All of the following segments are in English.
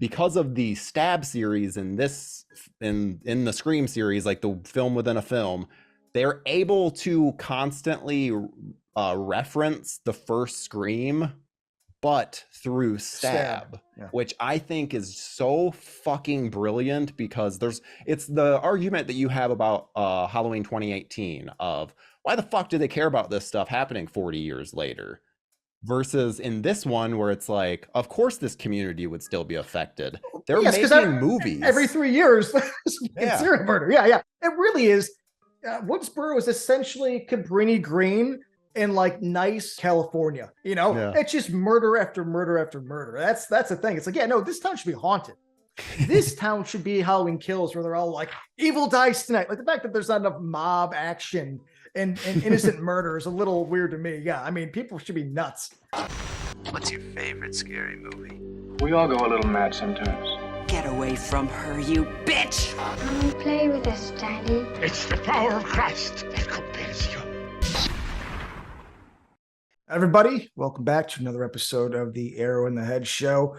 because of the Stab series in in the Scream series, like the film within a film, they're able to constantly reference the first Scream, but through Stab, Yeah. which I think is so fucking brilliant, because it's the argument that you have about Halloween 2018 of why the fuck do they care about this stuff happening 40 years later? Versus in this one where it's like, of course this community would still be affected. They're Yes, because making movies. every 3 years, there's Yeah. serial murder. Yeah. It really is. Woodsboro is essentially Cabrini Green in like nice California. Yeah. It's just murder after murder after murder. That's the thing. It's like, yeah, no, this town should be haunted. This town should be Halloween Kills, where they're all like, evil dies tonight. Like the fact that there's not enough mob action and innocent murder is a little weird to me. Yeah, I mean, people should be nuts. What's your favorite scary movie? We all go a little mad sometimes. Get away from her, you bitch! Come and play with us, Daddy. It's the power of Christ that compels you. Everybody, welcome back to another episode of the Arrow in the Head show.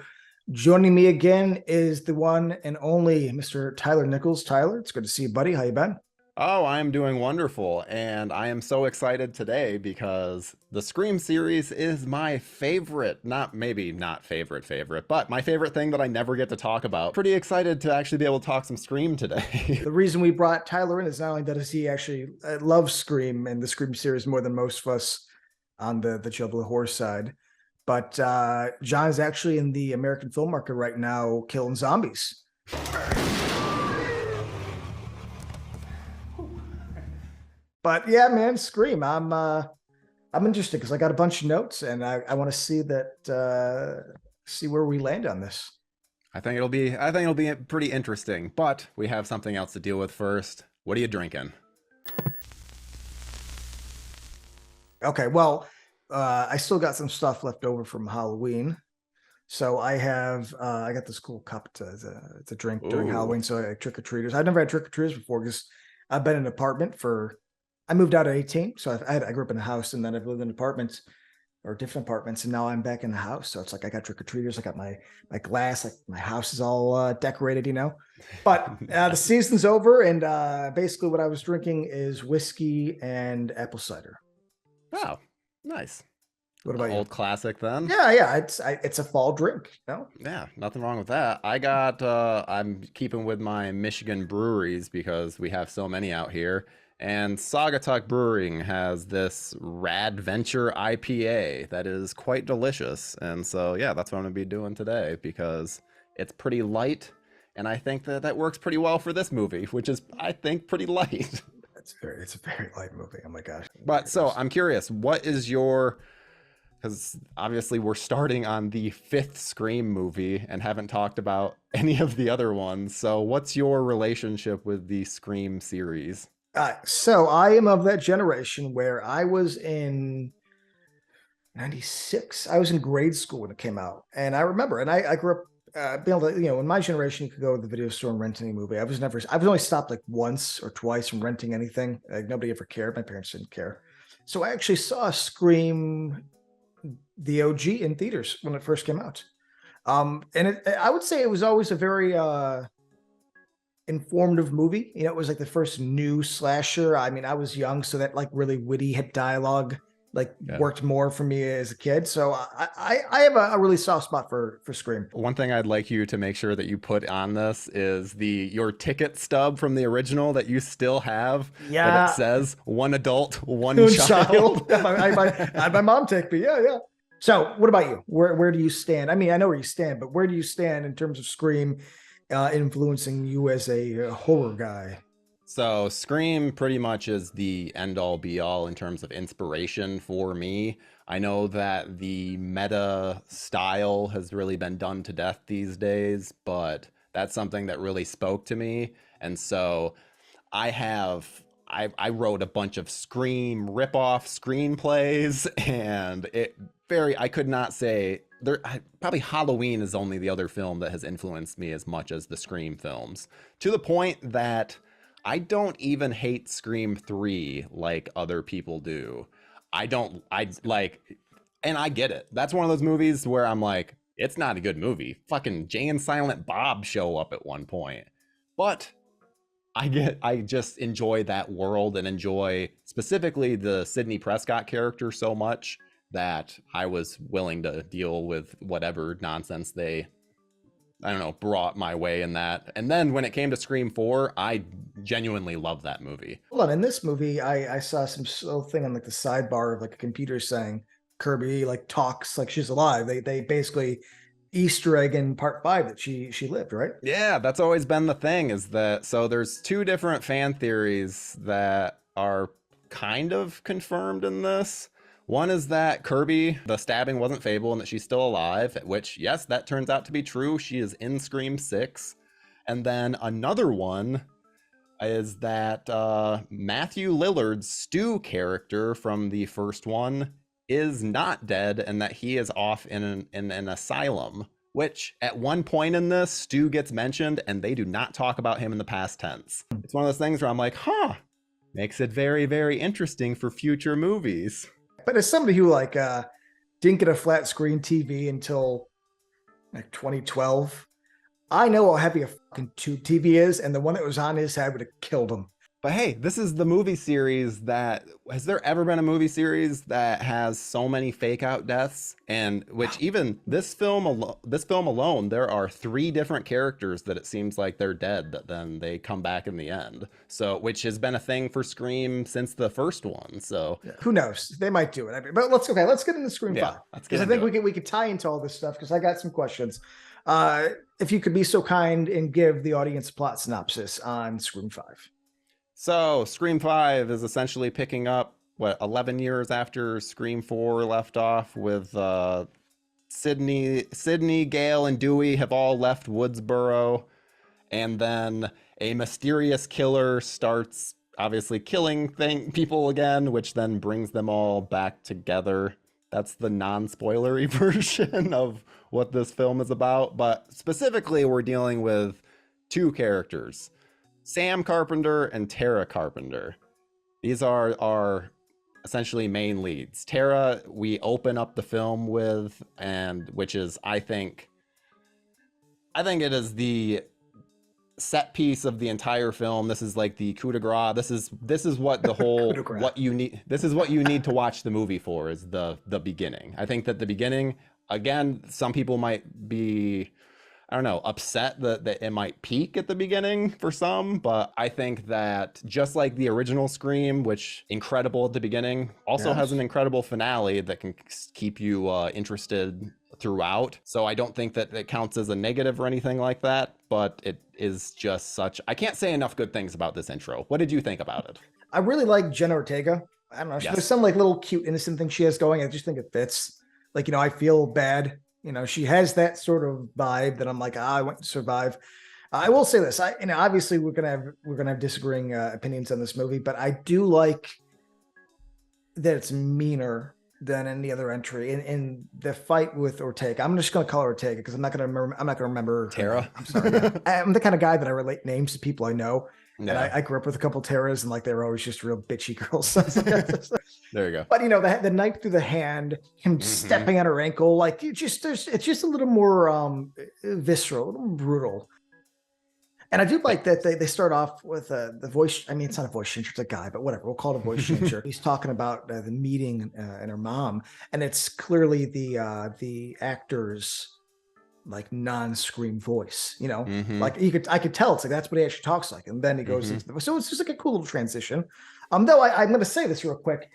Joining me again is the one and only Mr. Tyler Nichols. Tyler, it's good to see you, buddy. How you been? Oh, I am doing wonderful, and I am so excited today because the Scream series is my favorite, not favorite, but my favorite thing that I never get to talk about. Pretty excited to actually be able to talk some Scream today. The reason we brought Tyler in is not only does he actually love Scream and the Scream series more than most of us on the Children Horror side, but John is actually in the American film market right now killing zombies. But yeah, man, Scream. I'm interested because I got a bunch of notes and I want to see where we land on this. I think it'll be pretty interesting, but we have something else to deal with first. What are you drinking? Okay, well, I still got some stuff left over from Halloween. So I got this cool cup to drink during Halloween. So I trick-or-treaters. I've never had trick-or-treaters before because I've been in an apartment I moved out at 18. So I grew up in a house and then I've lived in apartments or different apartments. And now I'm back in the house. So it's like I got trick-or-treaters. I got my glass, like my house is all decorated, But the season's over. And basically what I was drinking is whiskey and apple cider. Oh, nice. What about you? Old classic then? Yeah. It's a fall drink, Yeah, nothing wrong with that. I'm keeping with my Michigan breweries because we have so many out here. And Saugatuck Brewing has this Rad Venture IPA that is quite delicious. And so, yeah, that's what I'm going to be doing today because it's pretty light. And I think that works pretty well for this movie, which is, I think, pretty light. It's a very light movie. Oh my gosh. But so I'm curious, because obviously we're starting on the 5th Scream movie and haven't talked about any of the other ones. So what's your relationship with the Scream series? So I am of that generation where I was in 96. I was in grade school when it came out. And I remember, and I grew up being able to, in my generation, you could go to the video store and rent any movie. I was only stopped like once or twice from renting anything. Like nobody ever cared. My parents didn't care. So I actually saw Scream, the OG, in theaters when it first came out. And I would say it was always a very informative movie. It was like the first new slasher. I mean, I was young, so that like really witty hit dialogue worked more for me as a kid. So I have a really soft spot for Scream. One thing I'd like you to make sure that you put on this is your ticket stub from the original that you still have. Yeah. That it says one adult, one child. child. I had my mom take me. Yeah. So what about you? Where do you stand? I mean, I know where you stand, but where do you stand in terms of Scream influencing you as a horror guy? So Scream pretty much is the end all be all in terms of inspiration for me. I know that the meta style has really been done to death these days, but that's something that really spoke to me. And so I wrote a bunch of Scream ripoff screenplays, and I could not say probably Halloween is only the other film that has influenced me as much as the Scream films, to the point that I don't even hate Scream 3 like other people do. And I get it. That's one of those movies where I'm like, It's not a good movie. Fucking Jay and Silent Bob show up at one point. But I just enjoy that world and enjoy specifically the Sidney Prescott character so much that I was willing to deal with whatever nonsense they, I don't know, brought my way in that. And then when it came to Scream 4, I genuinely love that movie. Hold on, in this movie, I saw some little thing on like the sidebar of like a computer saying Kirby like talks like she's alive. They basically Easter egg in part 5 that she lived, right? Yeah, that's always been the thing, is that, so there's 2 different fan theories that are kind of confirmed in this. One is that Kirby, the stabbing wasn't Fable and that she's still alive, which, yes, that turns out to be true. She is in Scream 6. And then another one is that Matthew Lillard's Stu character from the first one is not dead and that he is off in an asylum, which at one point in this, Stu gets mentioned and they do not talk about him in the past tense. It's one of those things where I'm like, makes it very, very interesting for future movies. But as somebody who like didn't get a flat screen TV until like 2012, I know how heavy a fucking tube TV is, and the one that was on his head would have killed him. But hey, this is the movie series that, has there ever been a movie series that has so many fake out deaths? And which even this film alone, there are 3 different characters that it seems like they're dead, that then they come back in the end. So, which has been a thing for Scream since the first one. So who knows? They might do it. But let's get into Scream 5. Because I think we could tie into all this stuff, because I got some questions. If you could be so kind and give the audience a plot synopsis on Scream 5. So Scream 5 is essentially picking up, 11 years after Scream 4 left off, with Sydney, Gale, and Dewey have all left Woodsboro. And then a mysterious killer starts obviously killing people again, which then brings them all back together. That's the non-spoilery version of what this film is about. But specifically, we're dealing with 2 characters, Sam Carpenter and Tara Carpenter. These are our essentially main leads. Tara, we open up the film with, and which is, I think it is the set piece of the entire film. This is like the coup de grace. This is what the whole what you need. This is what you need to watch the movie for, is the beginning. I think that the beginning, again, some people might be, I don't know, upset that it might peak at the beginning for some, but I think that just like the original Scream, which incredible at the beginning, also has an incredible finale that can keep you interested throughout. So I don't think that it counts as a negative or anything like that, but it is just such, I can't say enough good things about this intro. What did you think about it? I really like Jenna Ortega. I don't know. There's some like little cute innocent thing she has going. I just think it fits. Like, I feel bad. She has that sort of vibe that I'm like, I want to survive. I will say this. Obviously we're gonna have disagreeing opinions on this movie, but I do like that it's meaner than any other entry in the fight with Ortega. I'm just gonna call her Ortega because I'm not gonna remember Tara. I'm sorry. I'm the kind of guy that I relate names to people I know. Yeah. And I grew up with a couple Taras, and like they were always just real bitchy girls. There you go. But the knife through the hand, him stepping on her ankle, like it's just a little more visceral, a little brutal. And I do like that they start off with the voice. I mean, it's not a voice changer, it's a guy, but whatever. We'll call it a voice changer. He's talking about the meeting and her mom, and it's clearly the actor's like non-Scream voice, like I could tell it's like that's what he actually talks like, and then he goes into so it's just like a cool little transition. Though I'm going to say this real quick,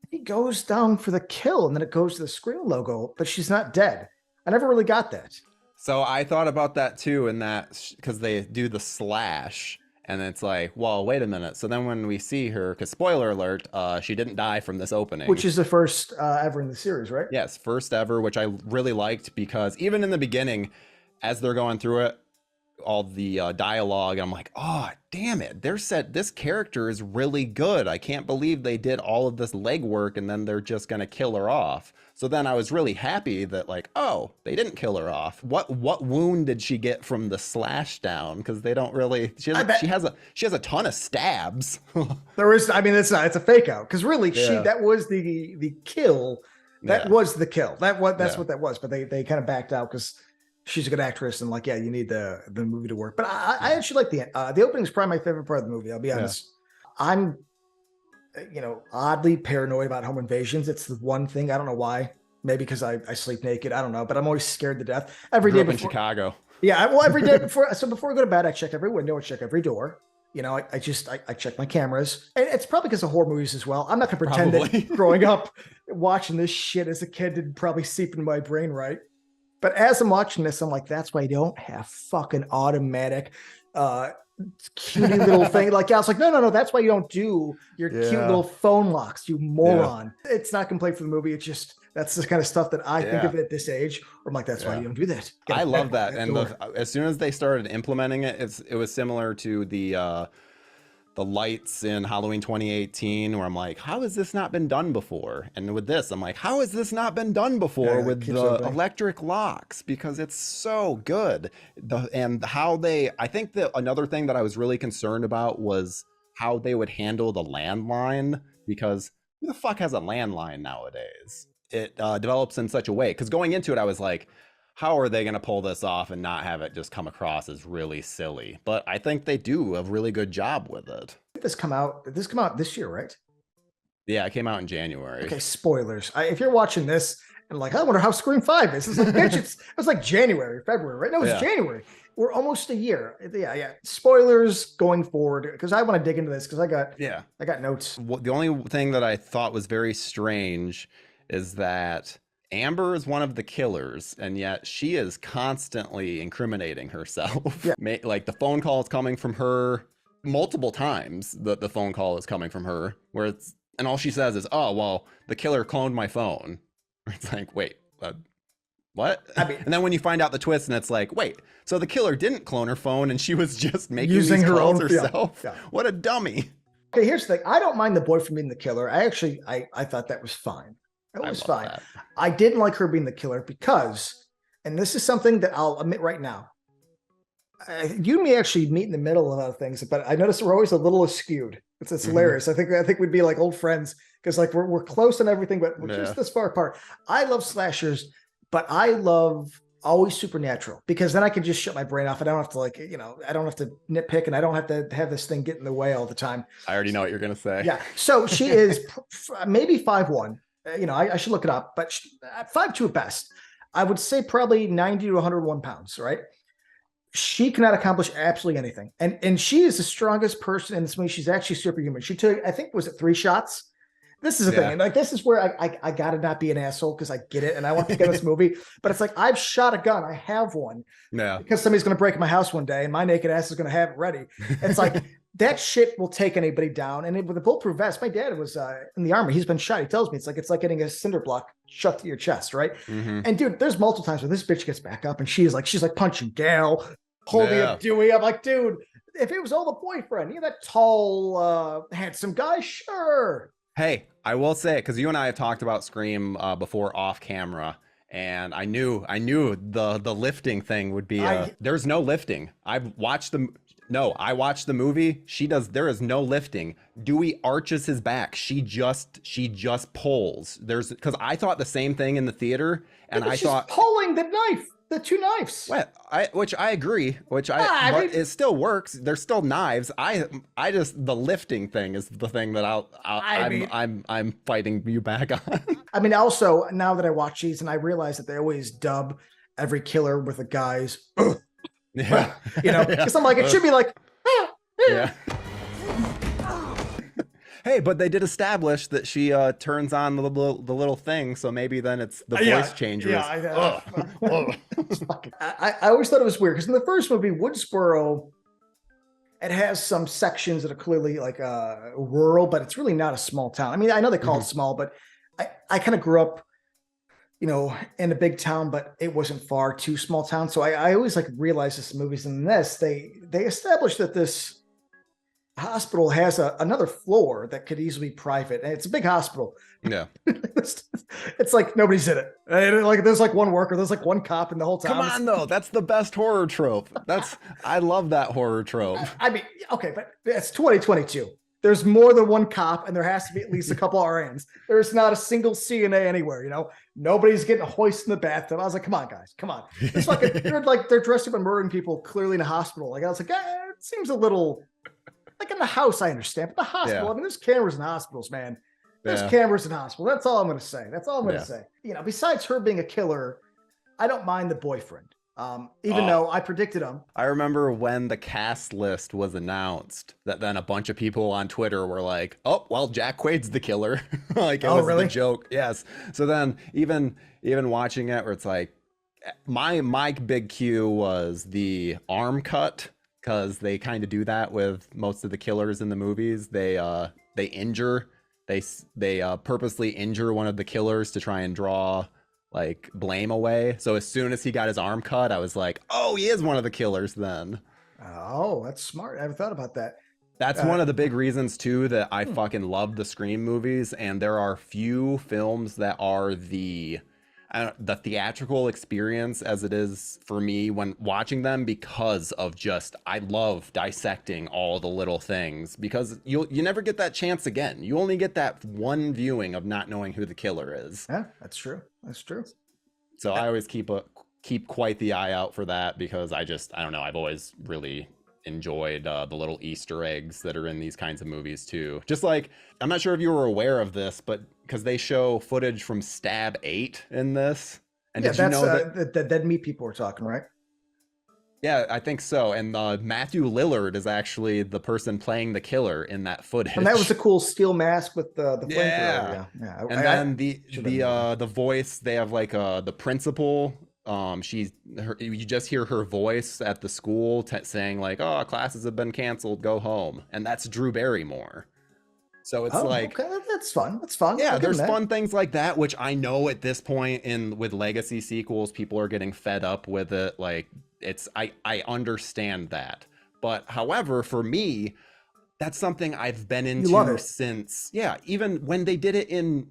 he goes down for the kill, and then it goes to the Scream logo, but she's not dead. I never really got that. So I thought about that too, in that because they do the slash. And it's like, well, wait a minute. So then when we see her, because spoiler alert, she didn't die from this opening. Which is the first ever in the series, right? Yes, first ever, which I really liked because even in the beginning, as they're going through it, all the dialogue, I'm like, oh, damn it. This character is really good. I can't believe they did all of this legwork and then they're just going to kill her off. So then I was really happy that like, oh, they didn't kill her off. What wound did she get from the slash down? Because they don't really. She has a ton of stabs. There is. I mean, it's a fake out because really that was the kill. That Yeah. was the kill. That's Yeah. what that was. But they kind of backed out because she's a good actress and like, yeah, you need the movie to work. But I actually like the opening is probably my favorite part of the movie. I'll be honest. I'm, oddly paranoid about home invasions. It's the one thing. I don't know why. Maybe because I sleep naked. I don't know. But I'm always scared to death every Grew day up in before. Chicago. Yeah, well, every day before. So before I go to bed, I check every window, I check every door. I check my cameras, and it's probably because of horror movies as well. I'm not going to pretend that growing up watching this shit as a kid didn't probably seep into my brain, right? But as I'm watching this, I'm like, that's why I don't have fucking automatic, cutie little thing. Like, I was like, no, that's why you don't do your cute little phone locks, you moron. Yeah. It's not complaint for the movie. It's just that's the kind of stuff that I think of at this age. Where I'm like, that's why you don't do that. I love that. And as soon as they started implementing it, it was similar to the lights in Halloween 2018, where I'm like, how has this not been done before? And with this, I'm like, how has this not been done before with the electric locks? Because it's so good. I think that another thing that I was really concerned about was how they would handle the landline, because who the fuck has a landline nowadays? It develops in such a way, because going into it, I was like, how are they going to pull this off and not have it just come across as really silly? But I think they do a really good job with it. Did this come out this year, right? Yeah, it came out in January. Okay, spoilers. If you're watching this and like, I wonder how Scream 5 is. It's like, bitch, it was like January, February, right? No, it's January. We're almost a year. Yeah. Spoilers going forward, because I want to dig into this because I got notes. The only thing that I thought was very strange is that Amber is one of the killers, and yet she is constantly incriminating herself. Yeah. Like the phone call is coming from her multiple times. The phone call is coming from her, and all she says is, "Oh, well, the killer cloned my phone." It's like, wait, what? And then when you find out the twist, and it's like, wait, so the killer didn't clone her phone, and she was just making her calls herself. Yeah. What a dummy. Okay, here's the thing. I don't mind the boyfriend being the killer. I thought that was fine. It was fine. That. I didn't like her being the killer because, and this is something that I'll admit right now, you and me actually meet in the middle of other things, but I noticed we're always a little askewed. It's hilarious. I think we'd be like old friends because like we're close on everything, but we're just this far apart. I love slashers, but I love always supernatural, because then I can just shut my brain off. I don't have to I don't have to nitpick, and I don't have to have this thing get in the way all the time. I already know what you're gonna say. Yeah. So she is maybe 5'1". I should look it up, but 5'2" at best. I would say probably 90 to 101 pounds, right? She cannot accomplish absolutely anything. And she is the strongest person in this movie. She's actually superhuman. She took, I think, was it 3 shots? This is the thing. And like, this is where I got to not be an asshole, because I get it. And I want to get this movie. But it's like, I've shot a gun. I have one. Yeah. Because somebody's going to break my house one day and my naked ass is going to have it ready. It's like, that shit will take anybody down. And with a bulletproof vest, my dad was in the army. He's been shot. He tells me it's like getting a cinder block shut to your chest, right? Mm-hmm. And dude, there's multiple times where this bitch gets back up and she's like punching Gail, holding up Dewey. I'm like, dude, if it was all the boyfriend, that tall, handsome guy, sure. Hey, I will say, because you and I have talked about Scream before off camera, and I knew the lifting thing would be. There's no lifting. I watched the movie. There is no lifting. Dewey arches his back. She just pulls. Because I thought the same thing in the theater, and I thought pulling the knife. The 2 knives. Which I agree. But it still works. There's still knives. I just, the lifting thing is the thing that I'm fighting you back on. I mean, also now that I watch these, and I realize that they always dub every killer with a guy's. Yeah. Because I'm like, it should be like. Yeah. Hey, but they did establish that she turns on the little thing, so maybe then it's the voice changer. Yeah, I always thought it was weird because in the first movie, Woodsboro, it has some sections that are clearly like rural, but it's really not a small town. I mean, I know they call it small, but I kind of grew up, in a big town, but it wasn't far too small town. So I always like realized this in movies. And in this, they established that this hospital has another floor that could easily be private, and it's a big hospital. Yeah. It's like nobody's in it. Like there's like one worker, there's like one cop in the whole town. Come on, though, that's the best horror trope. I love that horror trope. I mean, okay, but it's 2022. there's more than one cop, and there has to be at least a couple RNs. There's not a single CNA anywhere. Nobody's getting hoisted in the bathtub. I was like, come on, guys, come on. It's fucking they're dressed up and murdering people clearly in a hospital. Like I was like, it seems a little like in the house. I understand, but the hospital. I mean, there's cameras in hospitals, man. There's cameras in hospitals. That's all I'm going to say. That's all I'm going to say. Besides her being a killer, I don't mind the boyfriend. Even though I predicted him. I remember when the cast list was announced that then a bunch of people on Twitter were like, oh, well, Jack Quaid's the killer. Like it was really? the joke. Yes. So then even watching it where it's like my big cue was the arm cut, because they kind of do that with most of the killers in the movies. They purposely injure one of the killers to try and draw like blame away. So as soon as he got his arm cut, I was like, oh, he is one of the killers then. Oh, that's smart. I haven't thought about that. That's one of the big reasons too that I fucking love the Scream movies, and there are few films that are the theatrical experience as it is for me when watching them, because of just I love dissecting all the little things, because you never get that chance again. You only get that one viewing of not knowing who the killer is. Yeah, that's true. That's true. So I always keep quite the eye out for that, because I don't know, I've always really enjoyed the little Easter eggs that are in these kinds of movies too. Just like, I'm not sure if you were aware of this, but because they show footage from Stab 8 in this. And did you know that the Dead Meat people were talking, right? Yeah, I think so. And Matthew Lillard is actually the person playing the killer in that footage. And that was a cool steel mask with the flamethrower. Yeah. And then the voice, they have like the principal. You just hear her voice at the school saying like, "Oh, classes have been canceled. Go home." And that's Drew Barrymore. So it's like, okay, that's fun. That's fun. Yeah, there's fun things like that, which I know at this point with legacy sequels, people are getting fed up with it. Like I understand that. But however, for me, that's something I've been into since, even when they did it in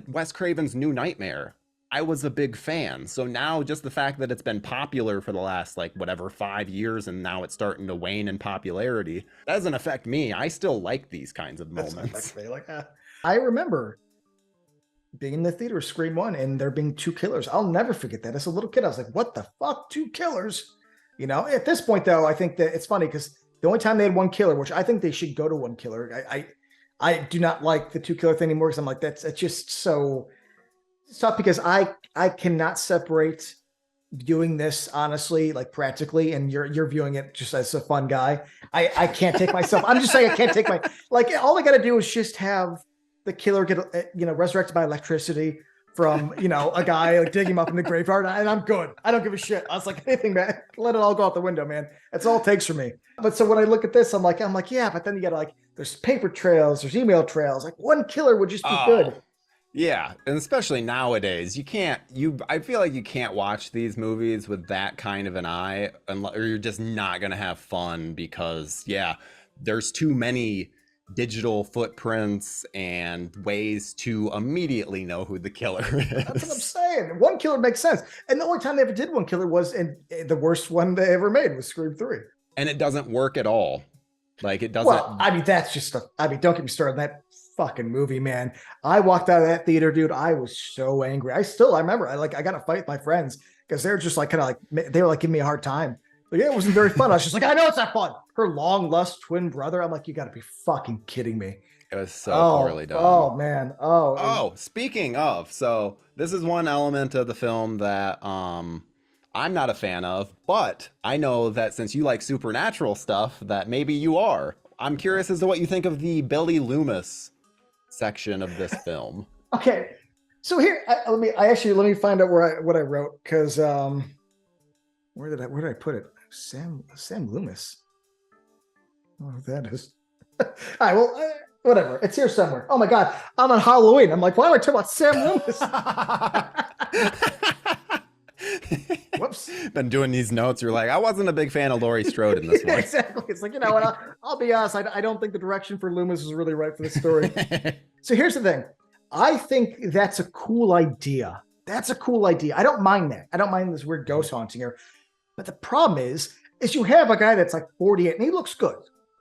Wes Craven's New Nightmare, I was a big fan. So now just the fact that it's been popular for the last 5 years, and now it's starting to wane in popularity, that doesn't affect me. I still like these kinds of moments. I remember being in the theater, Scream 1, and there being 2 killers. I'll never forget that. As a little kid, I was like, what the fuck? 2 killers? At this point, though, I think that it's funny because the only time they had 1 killer, which I think they should go to 1 killer. I do not like the 2 killer thing anymore, because I'm like, it's just so... It's tough because I cannot separate viewing this honestly, like practically, and you're viewing it just as a fun guy. I can't take myself. I'm just saying I can't take all I got to do is just have the killer get resurrected by electricity from a guy digging him up in the graveyard, and I'm good. I don't give a shit. I was like, anything, man, let it all go out the window, man. That's all it takes for me. But so when I look at this, I'm like, yeah, but then you got there's paper trails, there's email trails. 1 killer would just be good. Yeah, and especially nowadays, I feel like you can't watch these movies with that kind of an eye, or you're just not going to have fun, because, there's too many digital footprints and ways to immediately know who the killer is. That's what I'm saying. 1 killer makes sense. And the only time they ever did 1 killer was in the worst one they ever made was Scream 3. And it doesn't work at all. It doesn't. Well, that's just don't get me started on that fucking movie, man. I walked out of that theater, dude. I was so angry. I remember I got to fight with my friends because they're just they were giving me a hard time. It wasn't very fun. I was just like, I know it's not fun. Her long lost twin brother. I'm like, you got to be fucking kidding me. It was so poorly done. Oh man. Speaking of, so this is one element of the film that I'm not a fan of, but I know that since you like supernatural stuff, that maybe you are. I'm curious as to what you think of the Billy Loomis section of this film. Okay, so here, let me find out what I wrote, because where did I put it? Sam Loomis. Oh, that is. All right, well, whatever. It's here somewhere. Oh my God, I'm on Halloween. I'm like, why am I talking about Sam Loomis? Whoops. Been doing these notes. You're like, I wasn't a big fan of Laurie Strode in this one. Exactly. It's like, what? I'll be honest. I don't think the direction for Loomis is really right for the story. So here's the thing. I think that's a cool idea. That's a cool idea. I don't mind that. I don't mind this weird ghost haunting here. But the problem is you have a guy that's 48 and he looks good.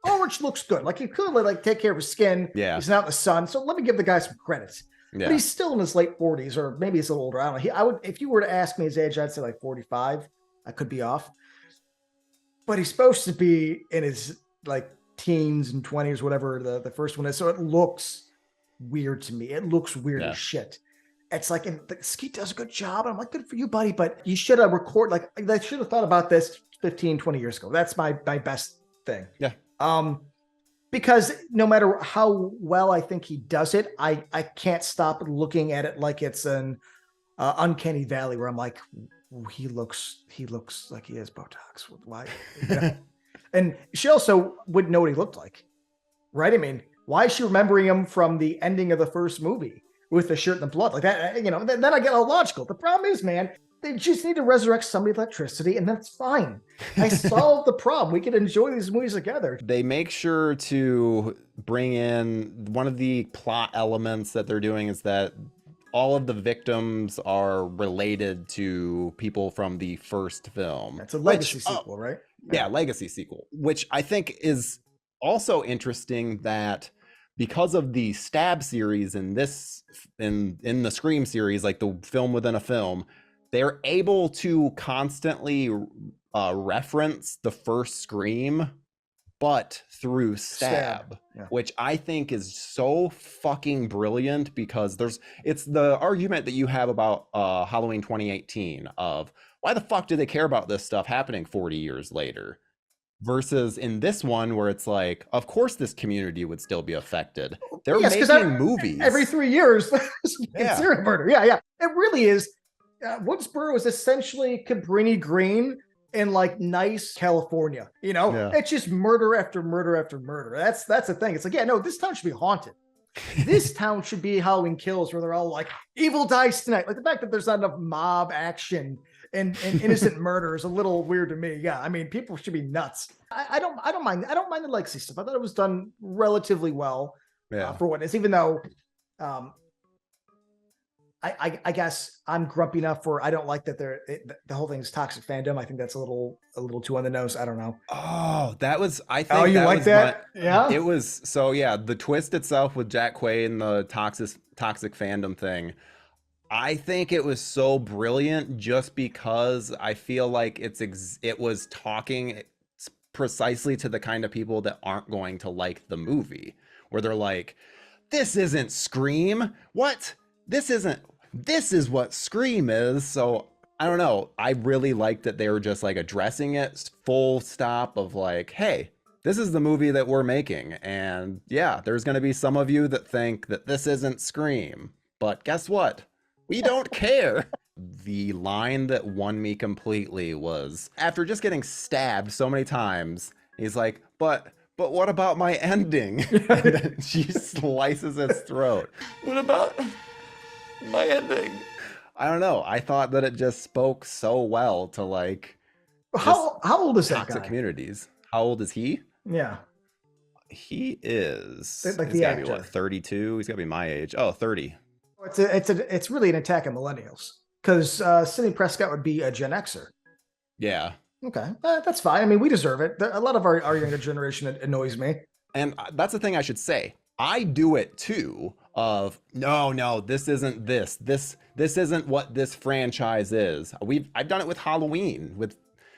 Ulrich looks good. Like, he could like take care of his skin. Yeah. He's out in the sun. So let me give the guy some credit. Yeah. But he's still in his late 40s, or maybe he's a little older. I don't know. I would, if you were to ask me his age, I'd say like 45. I could be off. But he's supposed to be in his like teens and 20s, whatever the first one is. So it looks weird to me. It looks weird as shit. It's like, and Skeet does a good job. I'm like, good for you, buddy. But you should have they should have thought about this 15, 20 years ago. That's my best thing. Yeah. Because no matter how well I think he does it, I can't stop looking at it like it's an uncanny valley where I'm like, he looks like he has Botox. Why? You know? And she also wouldn't know what he looked like, right? I mean, why is she remembering him from the ending of the first movie with the shirt and the blood like that? You know, then I get all logical. The problem is, man, they just need to resurrect somebody with electricity, and that's fine. I solved the problem. We can enjoy these movies together. They make sure to bring in one of the plot elements that they're doing is that all of the victims are related to people from the first film. It's a legacy sequel, right? Yeah, legacy sequel, which I think is also interesting that because of the Stab series in the Scream series, like the film within a film, they're able to constantly reference the first Scream, but through Stab. Yeah. Which I think is so fucking brilliant, because it's the argument that you have about Halloween 2018 of why the fuck do they care about this stuff happening 40 years later? Versus in this one where it's like, of course this community would still be affected. They're making movies. Every 3 years, Yeah. serial murder. Yeah. It really is. Woodsboro is essentially Cabrini Green in like nice California. You know, it's just murder after murder after murder. That's the thing. It's like, yeah, no, this town should be haunted. This town should be Halloween Kills, where they're all like, evil dies tonight. Like, the fact that there's not enough mob action and innocent murder is a little weird to me. Yeah, I mean, people should be nuts. I don't mind. I don't mind the legacy stuff. I thought it was done relatively well for what it is, even though I guess I'm grumpy enough for, I don't like that the whole thing is toxic fandom. I think that's a little too on the nose. I don't know. Oh, that was, I think. Oh, you that like was that? Yeah. It was, so yeah, the twist itself with Jack Quaid and the toxic fandom thing, I think it was so brilliant just because I feel like it was talking precisely to the kind of people that aren't going to like the movie, where they're like, this isn't Scream. What? This is what Scream is. So I don't know. I really like that they were just like addressing it full stop of like, hey, this is the movie that we're making. And yeah, there's going to be some of you that think that this isn't Scream, but guess what? We don't care. The line that won me completely was, after just getting stabbed so many times, he's like, but what about my ending? And then she slices his throat. What about my ending? I don't know. I thought that it just spoke so well to like how old is that toxic guy? communities. How old is he? Yeah. He is Like he's the gotta be actor. what, 32? He's gotta be my age. Oh, 30. It's really an attack on millennials, because Sidney Prescott would be a Gen Xer. Yeah. Okay, that's fine. I mean, we deserve it. A lot of our younger generation annoys me. And that's the thing I should say. I do it too. Of no, this isn't this. This isn't what this franchise is. I've done it with Halloween. With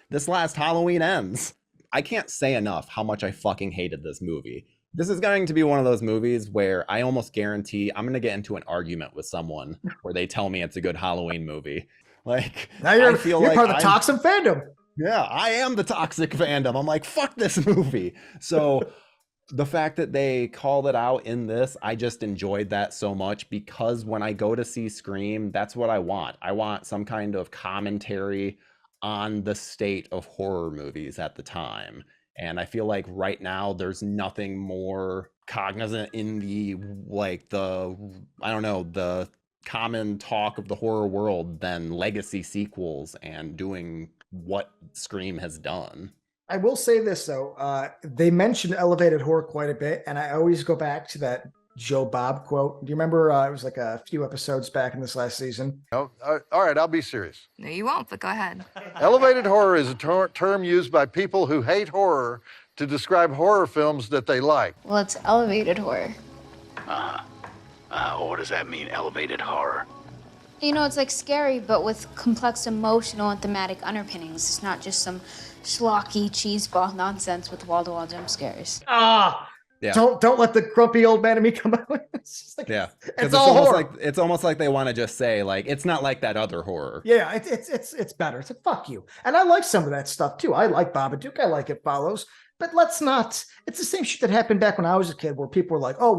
this last Halloween Ends. I can't say enough how much I fucking hated this movie. This is going to be one of those movies where I almost guarantee I'm going to get into an argument with someone where they tell me it's a good Halloween movie. Like, Now you're like part of the toxic fandom. Yeah, I am the toxic fandom. I'm like, fuck this movie. So the fact that they called it out in this, I just enjoyed that so much, because when I go to see Scream, that's what I want. I want some kind of commentary on the state of horror movies at the time. And I feel like right now there's nothing more cognizant in the common talk of the horror world than legacy sequels and doing what Scream has done. I will say this though, they mentioned elevated horror quite a bit, and I always go back to that Joe Bob quote. Do you remember? It was like a few episodes back in this last season. Oh, all right, I'll be serious. No, you won't, but go ahead. Elevated horror is a term used by people who hate horror to describe horror films that they like. Well, it's elevated horror. What does that mean, elevated horror? You know, it's like scary, but with complex emotional and thematic underpinnings. It's not just some schlocky cheeseball nonsense with wall-to-wall jump scares. Ah, Yeah. don't let the grumpy old man in me come out. It's just like, Yeah, it's all horror. it's almost like they want to just say like it's not like that other horror. Yeah, it's better. It's like, fuck you. And I like some of that stuff too. I like Babadook. I like It Follows. But let's not. It's the same shit that happened back when I was a kid, where people were like, "Oh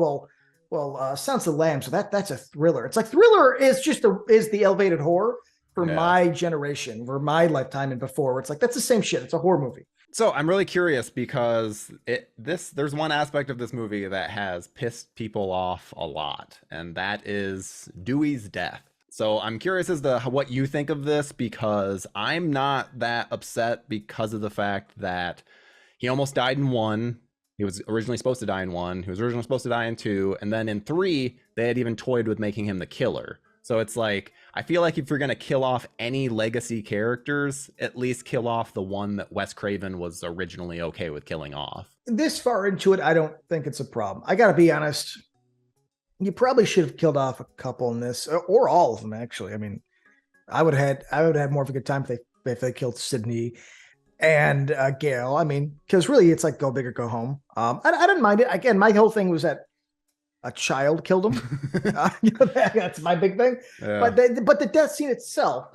well, Sounds of the Lambs. So that's a thriller." It's like thriller is the elevated horror for my generation, for my lifetime and before. Where it's like that's the same shit. It's a horror movie. So I'm really curious because there's one aspect of this movie that has pissed people off a lot, and that is Dewey's death. So I'm curious as to what you think of this, because I'm not that upset because of the fact that he almost died in 1. He was originally supposed to die in 1. He was originally supposed to die in 2. And then in 3, they had even toyed with making him the killer. So it's like, I feel like if you're going to kill off any legacy characters, at least kill off the one that Wes Craven was originally okay with killing off. This far into it, I don't think it's a problem. I got to be honest. You probably should have killed off a couple in this, or all of them, actually. I mean, I would have had more of a good time if they killed Sydney and Gail. I mean, because really it's like go big or go home. I didn't mind it. Again, my whole thing was that a child killed him. That's my big thing. Yeah. But the death scene itself,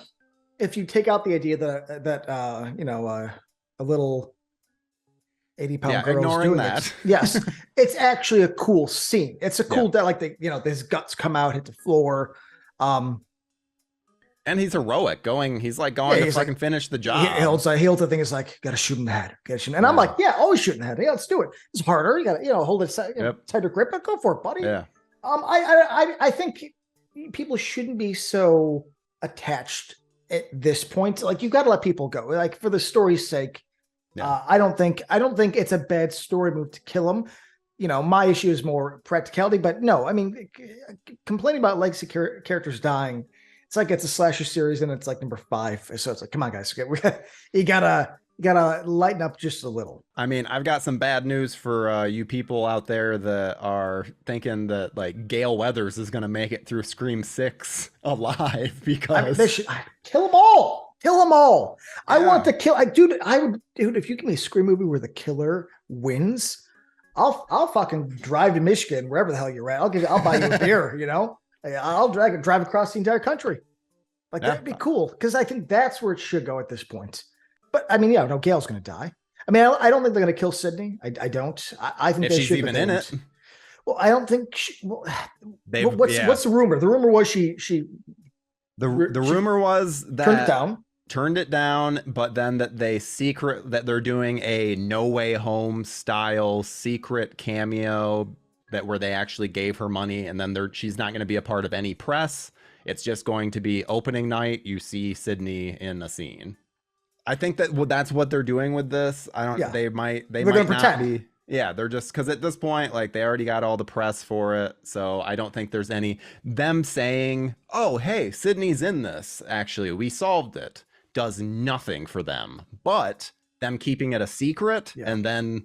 if you take out the idea that a little 80-pound girl ignoring doing that. it, yes, it's actually a cool scene. It's a cool death, like his guts come out, hit the floor. And he's heroic, he's like going to fucking finish the job. He holds the thing is like, gotta shoot him in the head. And I'm like, yeah, always shoot in the head. Yeah, let's do it. It's harder. You gotta, hold it tighter grip, but go for it, buddy. Yeah. I think people shouldn't be so attached at this point. Like, you've got to let people go. Like, for the story's sake. Yeah. I don't think it's a bad story move to kill him. My issue is more practicality, but no, I mean, complaining about legacy characters dying, it's like it's a slasher series and it's like number 5. So it's like, come on, guys, you gotta lighten up just a little. I mean, I've got some bad news for you people out there that are thinking that like Gale Weathers is gonna make it through Scream 6 alive, because they should kill them all. Kill them all. Yeah. I want to kill. Dude, if you give me a Scream movie where the killer wins, I'll fucking drive to Michigan, wherever the hell you're at. I'll buy you a beer. I'll drive across the entire country. Like, that'd be cool, because I think that's where it should go at this point. But I mean, Gail's going to die. I mean, I don't think they're going to kill Sydney. I don't. I think if they she's should, even in it. Well, I don't think. What's the rumor? The rumor was she. The rumor was that turned it down, but then that they're doing a No Way Home style secret cameo where they actually gave her money, and then she's not going to be a part of any press. It's just going to be opening night. You see Sydney in a scene. I think that's what they're doing with this. They might not be. Yeah, they're just, because at this point, like, they already got all the press for it. So I don't think there's them saying, oh, hey, Sydney's in this. Actually, we solved it. Does nothing for them, but them keeping it a secret, and then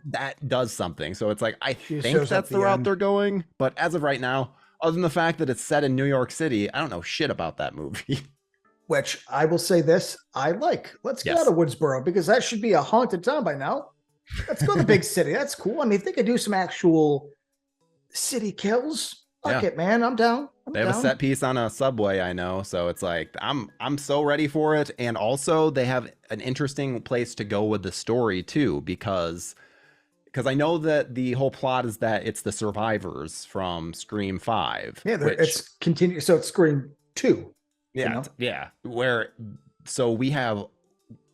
that does something. So it's like, I think that's the route they're going. But as of right now, other than the fact that it's set in New York City, I don't know shit about that movie. Which I will say this, I like. Let's get out of Woodsboro, because that should be a haunted town by now. Let's go to the big city. That's cool. I mean, if they could do some actual city kills, fuck it, man. I'm down. They have a set piece on a subway, I know. So it's like, I'm so ready for it. And also they have an interesting place to go with the story too, because I know that the whole plot is that it's the survivors from Scream 5. Yeah, it's continued. So it's Scream 2. Yeah, yeah. So we have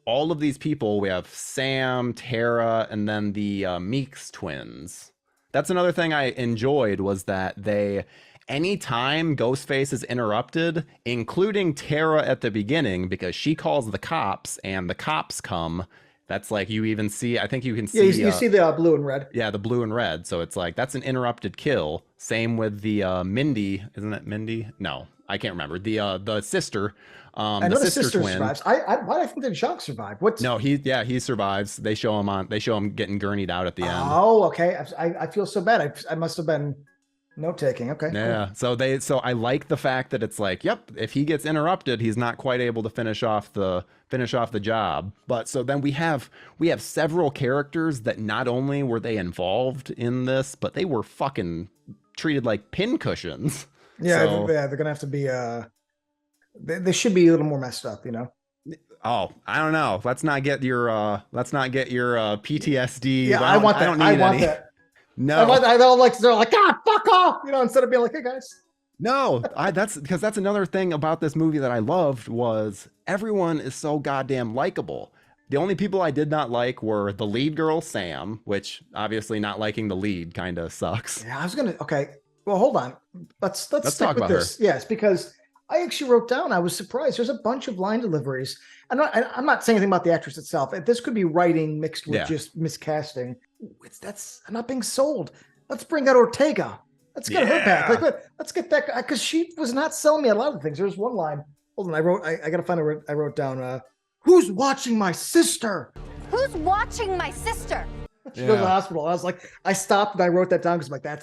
all of these people. We have Sam, Tara, and then the Meeks twins. That's another thing I enjoyed, was that anytime Ghostface is interrupted, including Tara at the beginning, because she calls the cops and the cops come. That's like, you even see, I think you can see. Yeah, you see the blue and red. Yeah, the blue and red. So it's like, that's an interrupted kill. Same with the Mindy. Isn't it Mindy? No. I can't remember the sister. I know the sister twin survives. Why do I think that Jacques survived? What's No, he survives. They show him getting gurneyed out at the end. Oh, okay. I feel so bad. I must have been note taking. Okay. Yeah. Cool. So I like the fact that it's like, yep, if he gets interrupted, he's not quite able to finish off the job. But so then we have several characters that not only were they involved in this, but they were fucking treated like pincushions. Yeah, So, they're gonna have to be they should be a little more messed up, Oh, I don't know. Let's not get your PTSD. Yeah, I want that. I want that. No, I don't like. They're like, fuck off, instead of being like, hey guys. No, that's because that's another thing about this movie that I loved was everyone is so goddamn likable. The only people I did not like were the lead girl, Sam, which obviously not liking the lead kind of sucks. Yeah, okay. Well, hold on. Let's stick talk with about this. her. Yes, because I actually wrote down. I was surprised. There's a bunch of line deliveries. I'm not saying anything about the actress itself. This could be writing mixed with just miscasting. I'm not being sold. Let's bring out Ortega. Let's get her back. Let's get that guy, because she was not selling me a lot of things. There's one line. Hold on, I gotta find it. I wrote down. Who's watching my sister? Who's watching my sister? She goes to the hospital. I was like, I stopped and I wrote that down because I'm like,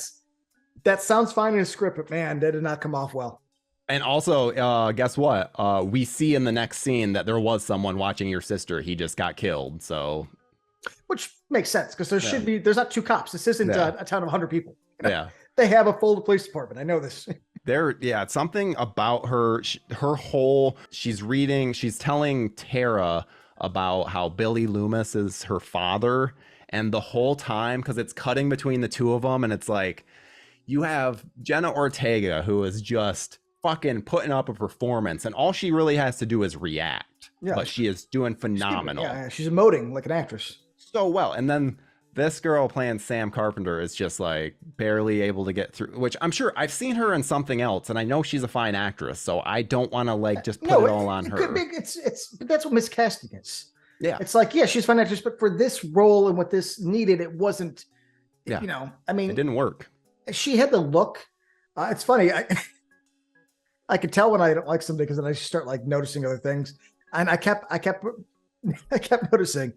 that sounds fine in a script, but man, that did not come off well. And also, guess what? We see in the next scene that there was someone watching your sister. He just got killed. So, which makes sense because there's not two cops. This isn't a town of 100 people. Yeah, they have a full police department. I know this. It's something about her. She's telling Tara about how Billy Loomis is her father, and the whole time, because it's cutting between the two of them, and it's like you have Jenna Ortega, who is just fucking putting up a performance, and all she really has to do is react. Yeah, but she is doing phenomenal. She's emoting like an actress so well. And then this girl playing Sam Carpenter is just like barely able to get through, which I'm sure I've seen her in something else, and I know she's a fine actress, so I don't want to just put it all on her. Could be, but that's what miscasting is. Yeah, it's like, she's a fine actress, but for this role and what this needed, it wasn't. Yeah, I mean, it didn't work. She had the look. It's funny. I could tell when I don't like somebody because then I start noticing other things, and I kept noticing.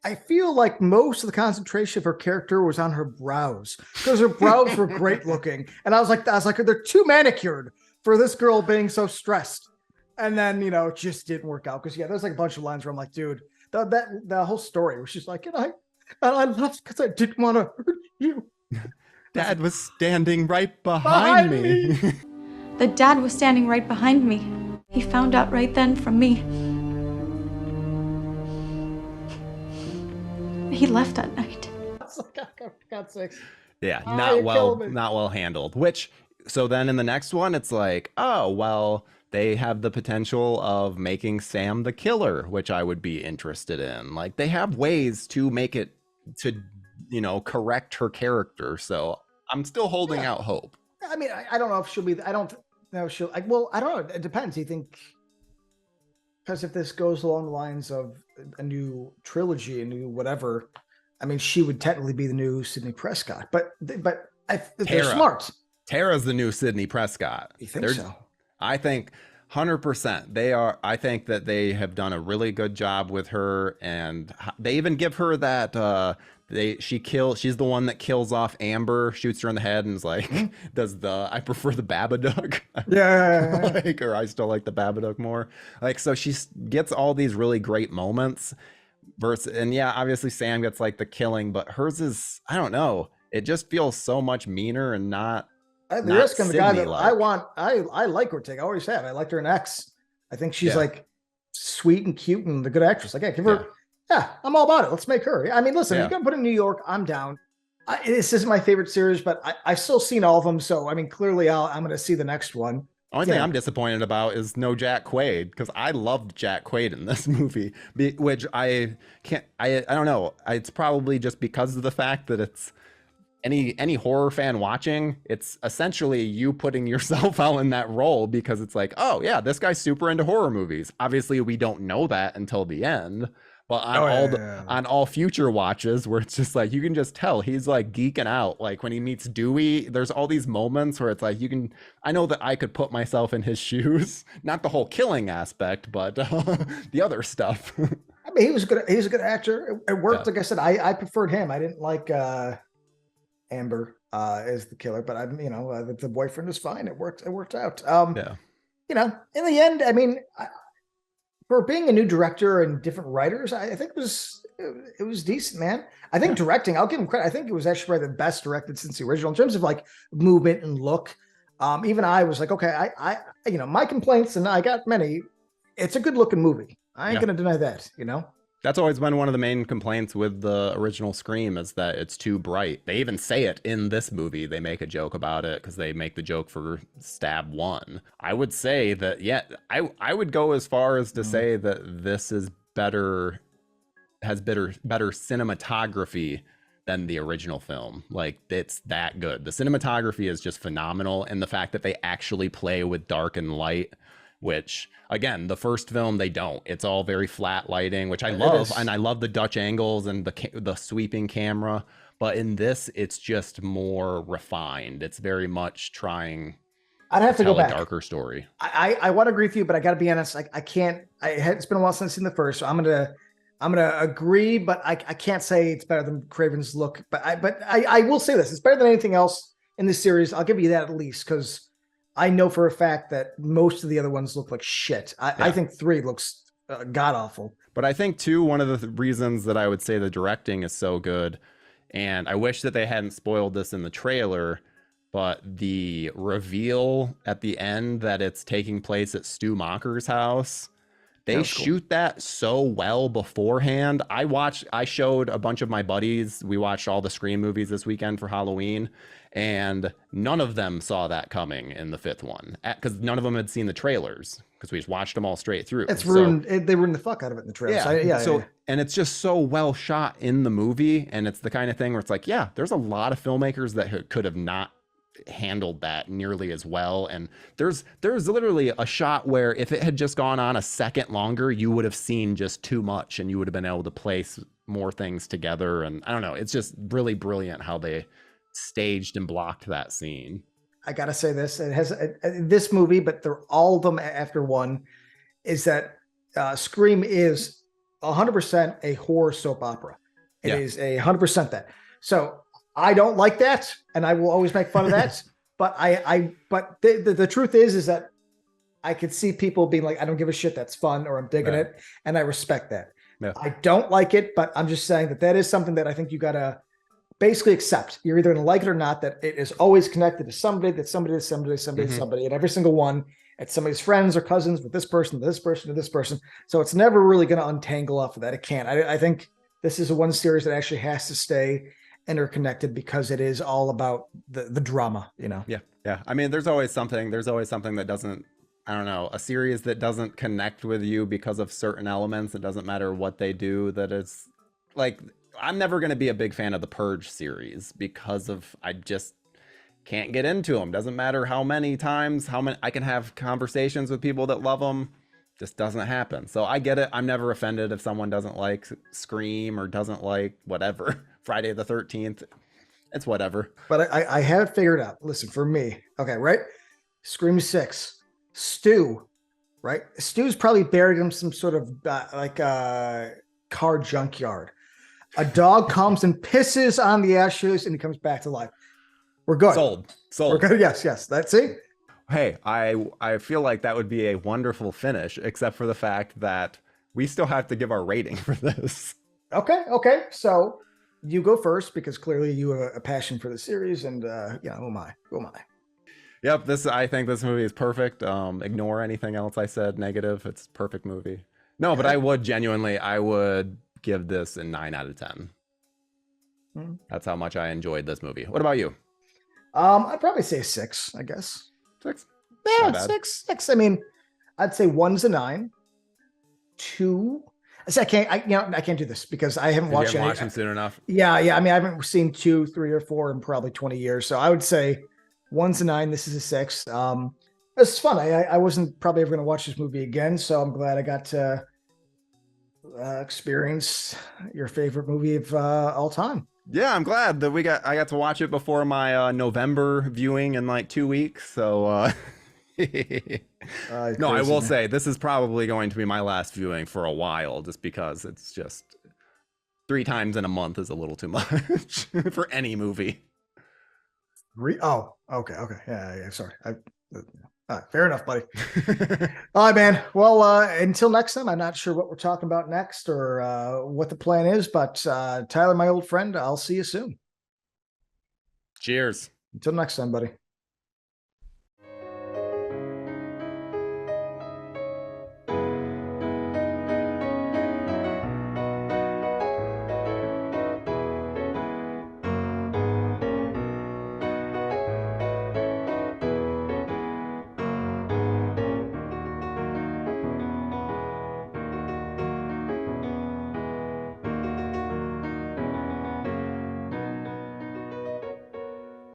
I feel like most of the concentration of her character was on her brows because her brows were great looking, and I was like, they're too manicured for this girl being so stressed, and then it just didn't work out because there's a bunch of lines where I'm like, dude, that whole story was just like, I left because I didn't want to hurt you. Dad was standing right behind me. The dad was standing right behind me. He found out right then from me. He left that night. For God's sakes. Yeah, not well handled. So then in the next one, it's like, oh, well, they have the potential of making Sam the killer, which I would be interested in. Like, they have ways to make it to, correct her character. So I'm still holding out hope. I mean, I don't know if she'll be. I don't know if she'll. Well, I don't know. It depends. You think? Because if this goes along the lines of a new trilogy, a new whatever, I mean, she would technically be the new Sidney Prescott. But they're smart. Tara's the new Sidney Prescott. You think so? I think 100%. They are. I think that they have done a really good job with her, and they even give her that. She's the one that kills off Amber, shoots her in the head, and is like, I prefer the Babadook. Yeah. Or I still like the Babadook more. So she gets all these really great moments. And obviously Sam gets the killing, but hers is, I don't know. It just feels so much meaner and not. The risk of the guy that I want. I like Ortega. I always have. I liked her in X. I think she's sweet and cute and a good actress. Give her. Yeah, I'm all about it. Let's make her. I mean, listen, you're gonna put in New York. I'm down. This isn't my favorite series, but I've still seen all of them. So I mean, clearly, I'm gonna see the next one. Only thing I'm disappointed about is no Jack Quaid, because I loved Jack Quaid in this movie, which I don't know. It's probably just because of the fact that it's any horror fan watching, it's essentially you putting yourself out in that role, because it's like, oh yeah, this guy's super into horror movies. Obviously, we don't know that until the end. Well, on all future watches where it's just like you can just tell he's like geeking out. Like when he meets Dewey, there's all these moments where it's like I know that I could put myself in his shoes. Not the whole killing aspect, but the other stuff. I mean, he was a good actor. It worked. Like I said, I preferred him. I didn't like Amber as the killer, but the boyfriend was fine. It worked out. In the end, I mean, for being a new director and different writers, I think it was decent, man. I think directing, I'll give him credit. I think it was actually probably the best directed since the original in terms of like movement and look. Even I was like, okay, I my complaints, and I got many. It's a good looking movie. I ain't gonna deny that, That's always been one of the main complaints with the original Scream is that it's too bright. They even say it in this movie. They make a joke about it because they make the joke for Stab 1. I would say that, I would go as far as to say that this is has better cinematography than the original film. Like, it's that good. The cinematography is just phenomenal. And the fact that they actually play with dark and light, which again, the first film, they don't. It's all very flat lighting, which I love. And I love the Dutch angles and the sweeping camera. But in this, it's just more refined. It's very much trying I'd have to tell go back. a darker story. I want to agree with you, but I got to be honest. I can't. It's been a while since I've seen the first, so I'm gonna agree, but I can't say it's better than Craven's look. But I will say this: it's better than anything else in this series. I'll give you that at least, because I know for a fact that most of the other ones look like shit. I think 3 looks god awful. But I think too, one of the reasons that I would say the directing is so good, and I wish that they hadn't spoiled this in the trailer, but the reveal at the end that it's taking place at Stu Macher's house, they shoot that so well beforehand. I showed a bunch of my buddies. We watched all the Scream movies this weekend for Halloween, and none of them saw that coming in the 5th one because none of them had seen the trailers because we just watched them all straight through. It's ruined. They ruined the fuck out of it in the trailer. And it's just so well shot in the movie, and it's the kind of thing where it's like, there's a lot of filmmakers that could have not handled that nearly as well. And there's literally a shot where if it had just gone on a second longer, you would have seen just too much, and you would have been able to place more things together. And I don't know, it's just really brilliant how they staged and blocked that scene. I gotta say this: it has this movie, but they're all of them after one. Is that Scream is 100% a horror soap opera? It is 100% that. So I don't like that, and I will always make fun of that. But but the truth is that I could see people being like, I don't give a shit, that's fun, or I'm digging it, and I respect that. I don't like it, but I'm just saying that is something that I think you gotta basically accept. You're either gonna like it or not. That it is always connected to somebody, and every single one, it's somebody's friends or cousins with this person, to this person, to this person. So it's never really gonna untangle off of that. It can't. I think this is one series that actually has to stay interconnected because it is all about the drama, Yeah. I mean, there's always something that doesn't, I don't know, a series that doesn't connect with you because of certain elements. It doesn't matter what they do. That is like, I'm never going to be a big fan of the Purge series because I just can't get into them. Doesn't matter how many times, I can have conversations with people that love them. Just doesn't happen. So I get it. I'm never offended if someone doesn't like Scream or doesn't like whatever. Friday the 13th. It's whatever. But I have it figured out. Listen, for me, okay, right? Scream 6. Stu, right? Stu's probably buried in some sort of car junkyard. A dog comes and pisses on the ashes and he comes back to life. We're good. Sold. We're good. Yes. That's it. Hey, I feel like that would be a wonderful finish, except for the fact that we still have to give our rating for this. Okay. So you go first because clearly you have a passion for the series, and who am I? Yep, I think this movie is perfect. Ignore anything else I said negative. It's a perfect movie. No, but I would give this a 9 out of 10. That's how much I enjoyed this movie. What about you? I'd probably say 6, I guess. 6? Yeah, 6. I mean, I'd say 1's a 9. 2. So I can't do this because I haven't watched them soon enough. Yeah. I mean, I haven't seen 2, 3, or 4 in probably 20 years. So I would say 1's a 9. This is a 6. It's fun. I wasn't probably ever going to watch this movie again. So I'm glad I got to experience your favorite movie of all time. Yeah, I'm glad that I got to watch it before my November viewing in like 2 weeks. So no, I will say this is probably going to be my last viewing for a while, just because it's just 3 times in a month is a little too much for any movie. Oh, okay. Yeah. Sorry. All right, fair enough, buddy. All right, man. Well, until next time, I'm not sure what we're talking about next or what the plan is, but Tyler, my old friend, I'll see you soon. Cheers. Until next time, buddy.